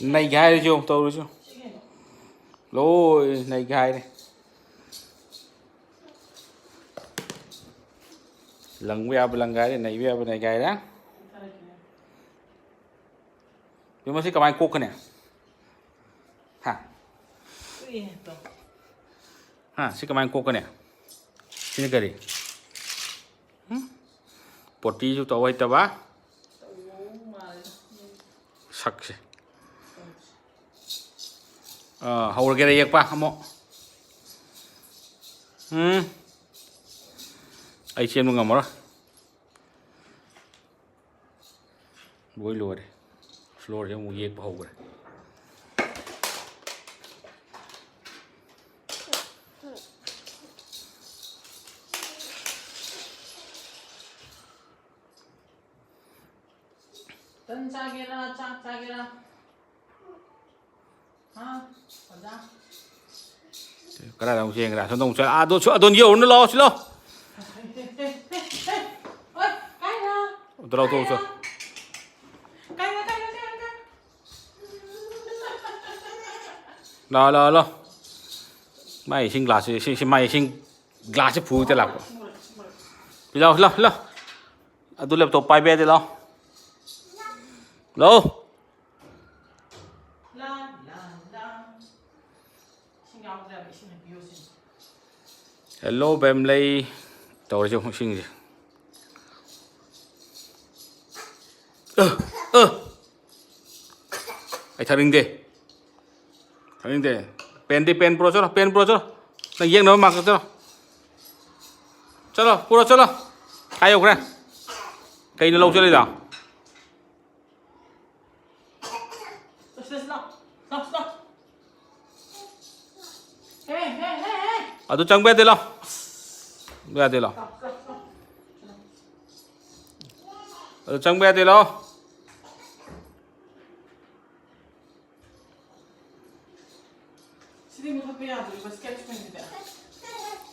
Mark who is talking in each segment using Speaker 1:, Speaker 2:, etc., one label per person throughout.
Speaker 1: Này gai đi chưa tôi đi chưa lôi này gai này lần lần gai này này gai đó nhưng mà sẽ cầm ai cốt cái này hả hả sẽ cầm ai cốt cái này xin cái gì bột đi cho tôi tao bá sắc gì hầu cái này pa hamo ai xem nó ngầm rồi bôi lùa đi lùa cho một dẹp hầu rồi
Speaker 2: 짜게라 짜게라
Speaker 1: cái này đồng tiền là son đồng à tôi nhiều nó lo chứ lo tôi đâu tôi lo mày xin glass xin mày xin glass phụ thế nào lo tôi lập tổ bài bé thế lo hello bem lay tàu cho không sinh gì ai thằng đi pen pro cho nó giang nó mặc cho pro cho ai ok cây nó lâu chưa đây nào tôi chẳng biết thế lo biết thế lo chẳng biết thế lo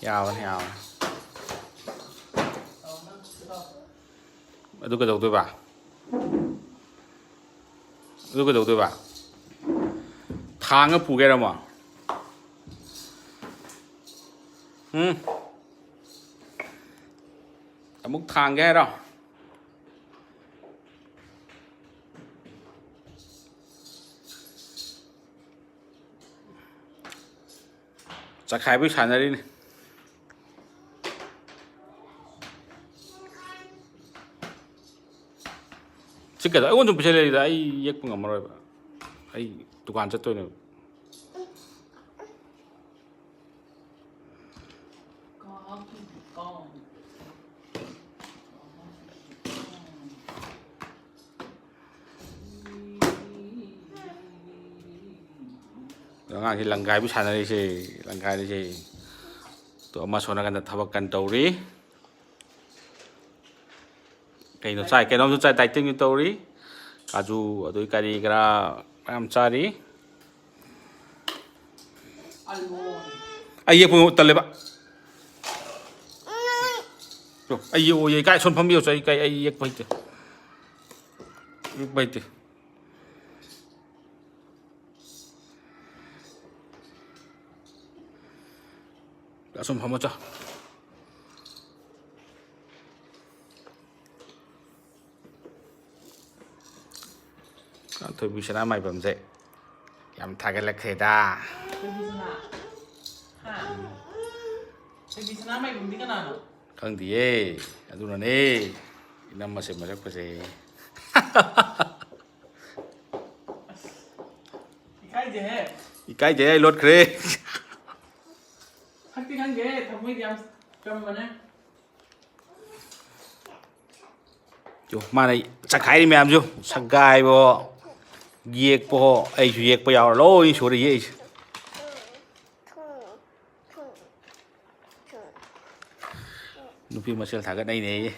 Speaker 1: yào tôi cái đầu tôi vào thang nó phụ cái đâu mà mức thang ghê đâu chắc khai với sản ra đi này chứ cái đó ôn 좀 비싸려 이 예쁜 거 말아 봐 아이 누가 앉았더니 thì lần gái với sản này thì lần gái thì tụi mà số nào cần thao cần tàu đi cái nó sai tay tiếng như tàu đi 가주 어디 까리 그라 암짜리 아이 예쁜 딸래 봐 아이요 얘 가이 손 펌비오 저이 가이 아이 예뻐 있대 예뻐 있대 손 펌어자 tôi bị sao mày bấm dậy em thay cái lệch thế ta không thì ấy tôi nói nè năm mà xem mà rất là gì cái gì lót kề
Speaker 2: 학비한 게 더무이 좀 뭐네
Speaker 1: chú mà này chắc khai đi mẹ em chú chắc gai bo giết bo ai chú giết bo giàu lôi số đi vậy lúc phim mà xem thả cái này này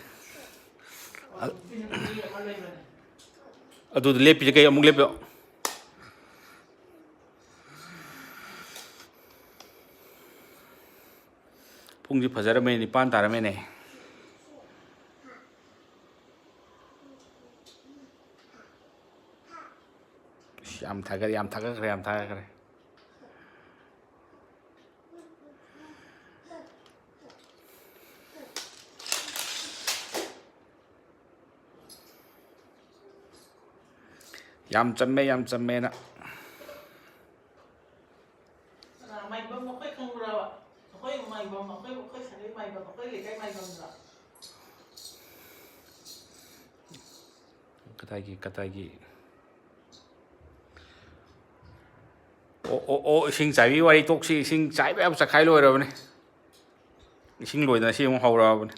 Speaker 1: tôi lép cho cái ông lép đó phung gì phải ra đây này pan tả đây này ꯌꯥꯝ ꯊꯥꯒꯠ ꯌꯥꯝ ꯊꯥꯒꯠꯈ꯭ꯔꯦ ꯌꯥꯝ ꯊꯥꯒꯠꯈ꯭ꯔꯦ ꯌꯥꯝ ꯆꯝꯃꯦꯅ
Speaker 2: ꯃꯥꯏꯕꯝ ꯑꯩꯈꯣꯏ ꯈꯪꯕ꯭ꯔꯕ ꯑꯩꯈꯣꯏ ꯃꯥꯏꯕꯝ ꯑꯩꯈꯣꯏ ꯁꯥꯒꯩ ꯃꯥꯏꯕꯝ ꯑꯩꯈꯣꯏ ꯂꯩꯀꯥꯏ ꯃꯥꯏꯕꯝꯗ
Speaker 1: ꯀꯗꯥꯏꯒꯤ ꯑꯣ ꯏꯁꯤꯡ ꯆꯥꯏꯕꯤ ꯋꯥꯔꯤ ꯇꯣꯛꯁꯤ ꯏꯁꯤꯡ ꯆꯥꯏꯕ ꯌꯥꯝ ꯆꯈꯥꯏ ꯂꯣꯏꯔꯕꯅꯤ ꯏꯁꯤꯡ ꯂꯣꯏꯗꯅ ꯁꯤ ꯑꯃꯨꯛ ꯍꯧꯔꯛꯑꯕꯅꯤ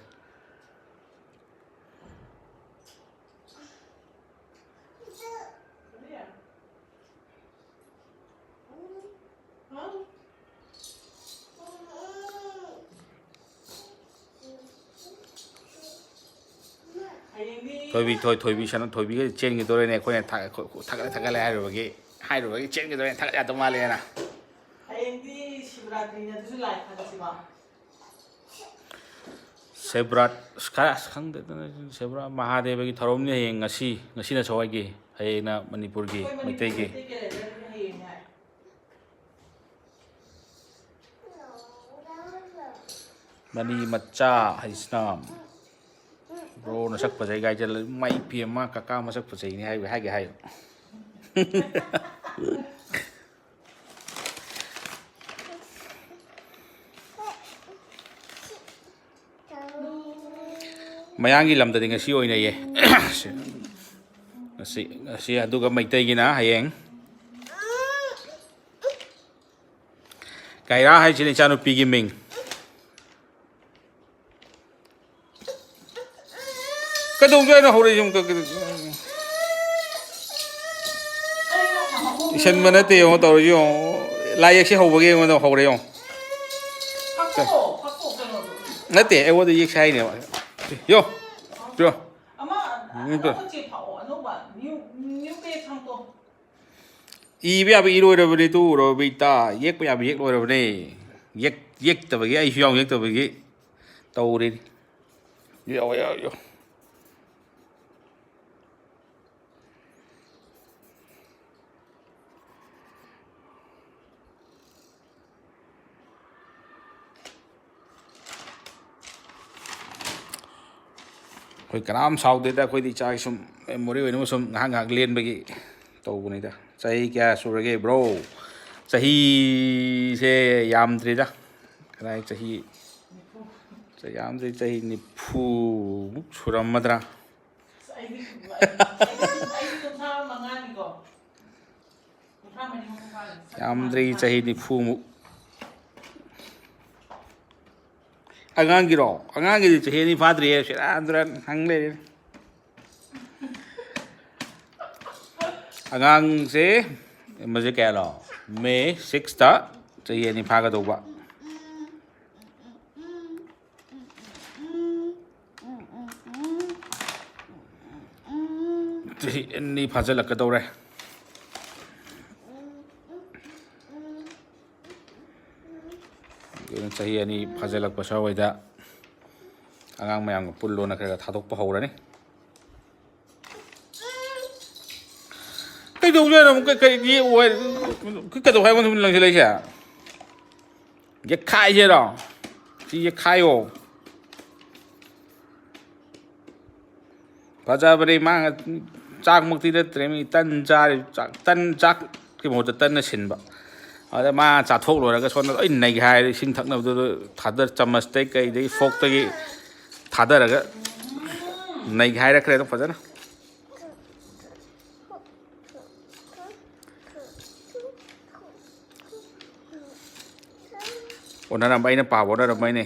Speaker 1: ꯊꯣꯏꯕꯤꯒ ꯆꯦꯟꯈꯤꯗꯣꯔꯦꯅꯦ ꯑꯩꯈꯣꯏꯅ ꯊꯥꯒꯠꯂꯦ ꯍꯥꯏꯔꯨꯕꯒꯤ ꯆꯦꯟꯈꯤꯗꯣꯔꯦꯅꯦ ꯊꯥꯒꯠ ꯌꯥꯗꯧ ꯃꯥꯜꯂꯦꯅ
Speaker 2: ꯍꯌꯦꯡꯗꯤ ꯁꯤꯕꯔꯥꯇ꯭ꯔꯤꯅ ꯑꯗꯨꯁꯨ ꯂꯥꯏ ꯊꯥꯒꯠꯁꯤꯕ
Speaker 1: ꯁꯦꯕ꯭ꯔꯥꯠ ꯈꯔ ꯈꯪꯗꯦꯗꯅ ꯁꯦꯕ꯭ꯔꯥꯠ ꯃꯍꯥꯗꯦꯕꯒꯤ ꯊꯧꯔꯝꯅꯤ ꯍꯌꯦꯡ ꯉꯁꯤꯅ ꯁꯋꯥꯏꯒꯤ ꯍꯌꯦꯡꯅ ꯃꯅꯤꯄꯨꯔꯒꯤ ꯃꯩꯇꯩꯒꯤ ꯃꯅꯤ ꯃꯆꯥ ꯍꯩꯁꯅꯥꯝ ꯕ꯭ꯔꯣ ꯅꯁꯛ ꯐꯖꯩ ꯒꯥꯏꯖ ꯃꯥꯏ ꯄꯤ ꯑꯃ ꯀꯀꯥ ꯃꯁꯛ ꯐꯖꯩꯅꯤ ꯍꯥꯏꯒꯦ ꯍꯥꯏꯌꯨ ꯃꯌꯥꯡꯒꯤ ꯂꯝꯗꯗꯤ ꯉꯁꯤ ꯑꯣꯏꯅꯩꯌꯦ ꯉꯁꯤ ꯑꯗꯨꯒ ꯃꯩꯇꯩꯒꯤꯅ ꯍꯌꯦꯡ ꯀꯩꯔꯥ ꯍꯥꯏꯁꯤꯅ ꯏꯆꯥꯅꯨꯄꯤꯒꯤ ꯃꯤꯡ ꯀꯩꯗꯧꯗꯣꯏꯅꯣ ꯍꯧꯔꯛꯏꯁꯤ ꯏꯁꯟꯕ ꯅꯠꯇꯦ ꯌꯦꯡꯉꯣ ꯇꯧꯔꯤꯁꯤ ꯌꯦꯡꯉꯣ ꯂꯥꯏ ꯌꯦꯛꯁꯤ ꯍꯧꯕꯒꯤ ꯑꯩꯉꯣꯟꯗ ꯍꯧꯔꯦ ꯌꯦꯡꯉꯣ ꯅꯠꯇꯦ ꯑꯩꯉꯣꯟꯗ ꯌꯦꯛꯁꯦ ꯍꯥꯏꯅꯦꯕ ꯌꯣ ꯏꯕ ꯌꯥꯕ ꯏꯔꯣꯏꯔꯕꯅꯤ ꯇꯨ ꯎꯔꯕ ꯏꯇꯥ ꯌꯦꯛꯄ ꯌꯥꯕ ꯌꯦꯛ ꯂꯣꯏꯔꯕꯅꯦ ꯌꯦꯛꯇꯕꯒꯤ ꯑꯩꯁꯨ ꯌꯥꯎ ꯌꯦꯛꯇꯕꯒꯤ ꯇꯧꯔꯤꯅꯤ ꯌꯣ ꯑꯩꯈꯣꯏ ꯀꯅꯥꯝ ꯁꯥꯎꯗꯦꯗ ꯑꯩꯈꯣꯏꯗꯤ ꯏꯆꯥꯒꯤ ꯁꯨꯝ ꯃꯦꯃꯣꯔꯤ ꯑꯣꯏꯅꯕ ꯁꯨꯝ ꯉꯥꯏꯍꯥꯛ ꯂꯦꯟꯕꯒꯤ ꯇꯧꯕꯅꯤꯗ ꯆꯍꯤ ꯀꯌꯥ ꯁꯨꯔꯒꯦ ꯕ꯭ꯔꯣ ꯆꯍꯤꯁꯦ ꯌꯥꯝꯗ꯭ꯔꯤꯗ ꯀꯗꯥꯏ ꯌꯥꯝꯗ꯭ꯔꯤ ꯆꯍꯤ 90ꯃꯨꯛ ꯁꯨꯔꯝꯃꯗ꯭ꯔꯥ ꯌꯥꯝꯗ꯭ꯔꯤ ꯆꯍꯤ 90ꯃꯨꯛ ꯑꯉꯥꯡꯒꯤꯗꯤ ꯆꯍꯤ 2 ꯐꯥꯗ꯭ꯔꯤꯌꯦ ꯁꯦꯔꯥꯟ ꯇꯨꯔꯥꯟ ꯍꯪ ꯂꯩꯔꯦ ꯑꯉꯥꯡꯁꯦ ꯃꯁꯦ ꯀꯌꯥꯅꯣ ꯃꯦ 6ꯇ ꯆꯍꯤ 2 ꯐꯥꯒꯗꯧꯕ ꯆꯍꯤ 2 ꯐꯥꯖꯤꯜꯂꯛꯀꯗꯧꯔꯦ ꯆꯍꯤ 2 ꯐꯥꯖꯤꯜꯂꯛꯄ ꯁ꯭ꯋꯥꯏꯗ ꯑꯉꯥꯡ ꯃꯌꯥꯝꯒ ꯄꯨꯜꯂꯣꯅ ꯈꯔ ꯊꯥꯗꯣꯛꯄ ꯍꯧꯔꯅꯤ ꯀꯩꯗꯧꯗꯣꯏꯅꯣ ꯀꯩꯗꯧ ꯍꯥꯏꯕ ꯂꯪꯁꯤꯜꯂꯛꯏꯁꯦ ꯌꯦꯛꯈꯥꯏꯁꯤꯔꯣ ꯁꯤ ꯌꯦꯛꯈꯥꯏꯌꯣ ꯐꯖꯕꯅꯤ ꯃꯥ ꯆꯥꯛꯃꯛꯇꯤ ꯅꯠꯇ꯭ꯔꯦ ꯃꯤ ꯇꯟ ꯆꯥꯔꯤ ꯆꯥꯛꯀꯤ ꯃꯍꯨꯠꯇ ꯇꯟꯅ ꯁꯤꯟꯕ ꯑꯗ ꯃꯥ ꯆꯥꯊꯣꯛ ꯂꯣꯏꯔꯒ ꯁꯣꯝꯗ ꯂꯣꯏ ꯅꯩꯈꯥꯏꯔꯦ ꯏꯁꯤꯡ ꯊꯛꯅꯕꯗꯨꯗ ꯆꯃꯁꯇꯩ ꯀꯩꯗꯒꯤ ꯐꯣꯛꯇꯒꯤ ꯊꯥꯗꯔꯒ ꯅꯩꯈꯥꯏꯔꯛꯈ꯭ꯔꯦ ꯑꯗꯨꯝ ꯐꯖꯅ ꯑꯣꯟꯅꯔꯝꯕ ꯑꯩꯅ ꯄꯥꯕ ꯑꯣꯟꯅꯔꯝꯕꯩꯅꯦ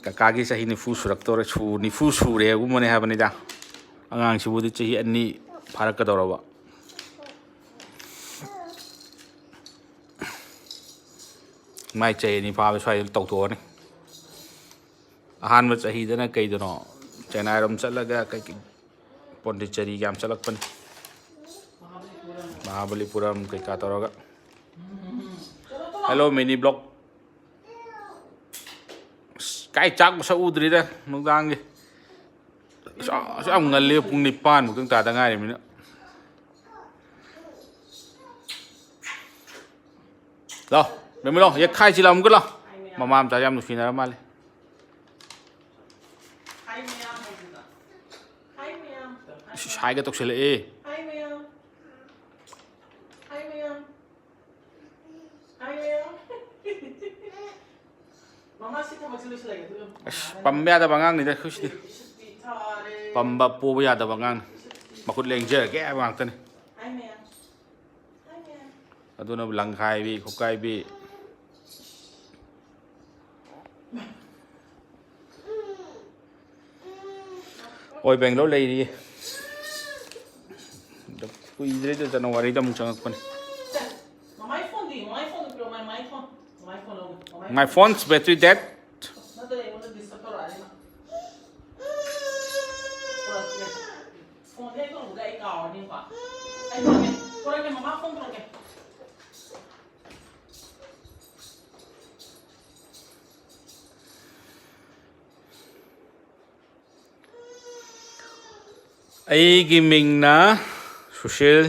Speaker 1: ꯀꯀꯥꯒꯤ ꯆꯍꯤ 90 ꯁꯨꯔꯛꯇꯧꯔꯦ 90 ꯁꯨꯔꯦꯒꯨꯝꯕꯅꯦ ꯍꯥꯏꯕꯅꯤꯗ ꯑꯉꯥꯡꯁꯤꯕꯨꯗꯤ ꯆꯍꯤ 2 ꯐꯥꯔꯛꯀꯗꯧꯔꯕ ꯃꯥꯏ ꯆꯍꯤ 2 ꯐꯥꯕ ꯁ꯭ꯋꯥꯏꯗ ꯇꯧꯊꯣꯛꯑꯅꯤ ꯑꯍꯥꯟꯕ ꯆꯍꯤꯗꯅ ꯀꯩꯗꯅꯣ ꯆꯦꯟꯅꯥꯏꯔꯣꯝ ꯆꯠꯂꯒ ꯀꯩꯀꯩ ꯄꯣꯟꯗꯤꯆꯦꯔꯤ ꯌꯥꯝ ꯆꯠꯂꯛꯄꯅꯤ ꯃꯍꯥꯕꯂꯤꯄꯨꯔꯝ ꯀꯩꯀꯥ ꯇꯧꯔꯒ ꯍꯦꯜꯂꯣ ꯃꯤꯅꯤ ꯕ꯭ꯂꯣꯛ ꯀꯥꯏ ꯆꯥꯛ ꯃꯁꯛ ꯎꯗ꯭ꯔꯤꯗ ꯅꯨꯡꯗꯥꯡꯒꯤ ꯌꯥꯝ ꯉꯜꯂꯤ ꯄꯨꯡ 9 ꯃꯨꯛꯇꯪ ꯇꯥꯗ ꯉꯥꯏꯔꯤꯃꯤꯅ รอเดี๋ยวไม่รออย่าค่ายชิลามก็รอมามจ่ายยามหนุฟินาร์มาเลย
Speaker 2: Hai meyam oldu. Hai meyam.
Speaker 1: ใช้ก็ตกเฉลย
Speaker 2: Hai meyam. Hai meyam. Hai meyam. Mama sih kamu tulis lagi tuh.
Speaker 1: ปั๊มยาตะบังงังนี่ได้คุชดิ
Speaker 2: Tare.
Speaker 1: ปั๊มแบบปูยาตะบังงังมาคุดเลงเจอแกวางตัน
Speaker 2: Hai meyam. Hai meyam.
Speaker 1: แล้วตัวนั้นหลังคายบีขบไก่บีโอ้ยแบ่งรถเลยดีเดี๋ยวคุยเรื่องจะนวารีต้องมึงจังกัน
Speaker 2: Mama iPhone di, mama iPhone di, mama iPhone. Mama iPhone lagi.
Speaker 1: My phone's battery dead.
Speaker 2: Nanti udah disapor aja nak. Phone dia itu udah ikau ni pak. Kurangnya mama phone kurangnya. ไอ้กิมิงนะสุชิล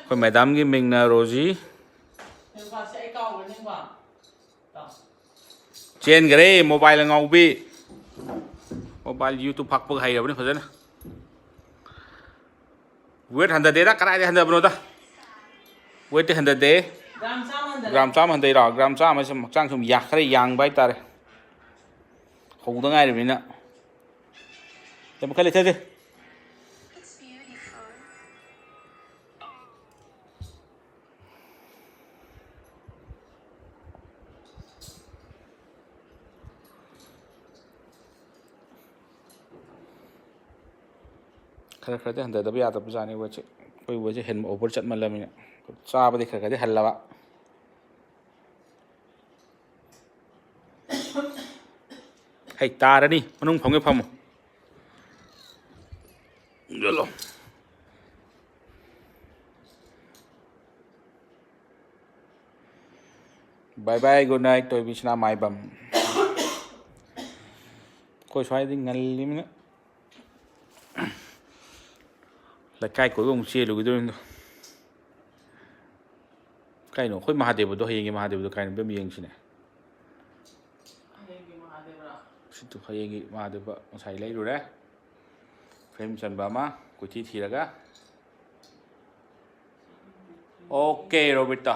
Speaker 2: คนแม่ดำกิมิงนะโรจีเจนกันเลยโมบายละเงาบีโมบายยูทูบพักเพื่อให้เราเนี่ยเพราะฉะนั้นเวทฮันเดอร์เดย์ละกระไรฮันเดอร์บนนั้นเวทฮันเดอร์เดย์กรัมซ้ำฮันเดอร์หรอกรัมซ้ำมันจ้างชมยากอะไรยางใบตาเลยคงต้องง่ายแบบนี้นะแต่มันแค่เล็กเท่านี้ขนาดหันเดินไปอาจจะไม่จานี่ว่าจะไปว่าจะเห็นโอเวอร์จัดมันเลยมั้ยเนี่ยทราบไปที่ขนาดหันแล้วอะให้ตาแล้วนี่มันนุ่งผมก็พอมเดี๋ยวลงบายบายกูไนท์ตัววิชนาไม้บัมก็ช่วยดิ้งเงินลิมเนี่ยแล้วใกล้กูก็คงเชื่อลูกด้วยนะใกล้หนูค่อยมาหาเดี๋ยวตัวเฮงมาหาเดี๋ยวตัวใกล้หนูเป็นมีเองใช่ไหมสิตัวเฮงมาหาเดี๋ยวมาใส่เลยดูนะเฟรมจันบ้ามากูที่ทีละก็โอเคโรบิต้า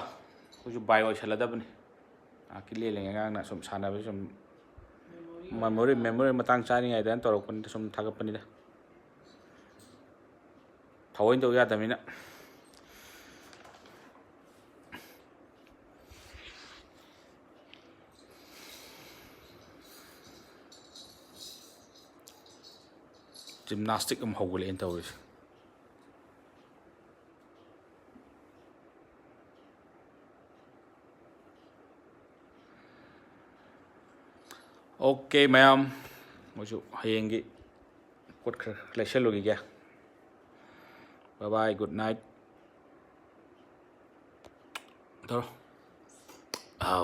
Speaker 2: กูจะไปว่าฉันละดับนี่อากิเลอะไรเงี้ยนะสมชานะไปสมmemory มาตั้งใจยังไงแต่อันตัวเราคนสมทักกับปนิดะถอยตัวยาแต่ไม่นะจิมนาสติกหัวเลยตัวเลยโอเคแม่มาจูให้ยังกี่กดเลเชลลูกอีกแกบายบายกูดไนท์เท่าเอา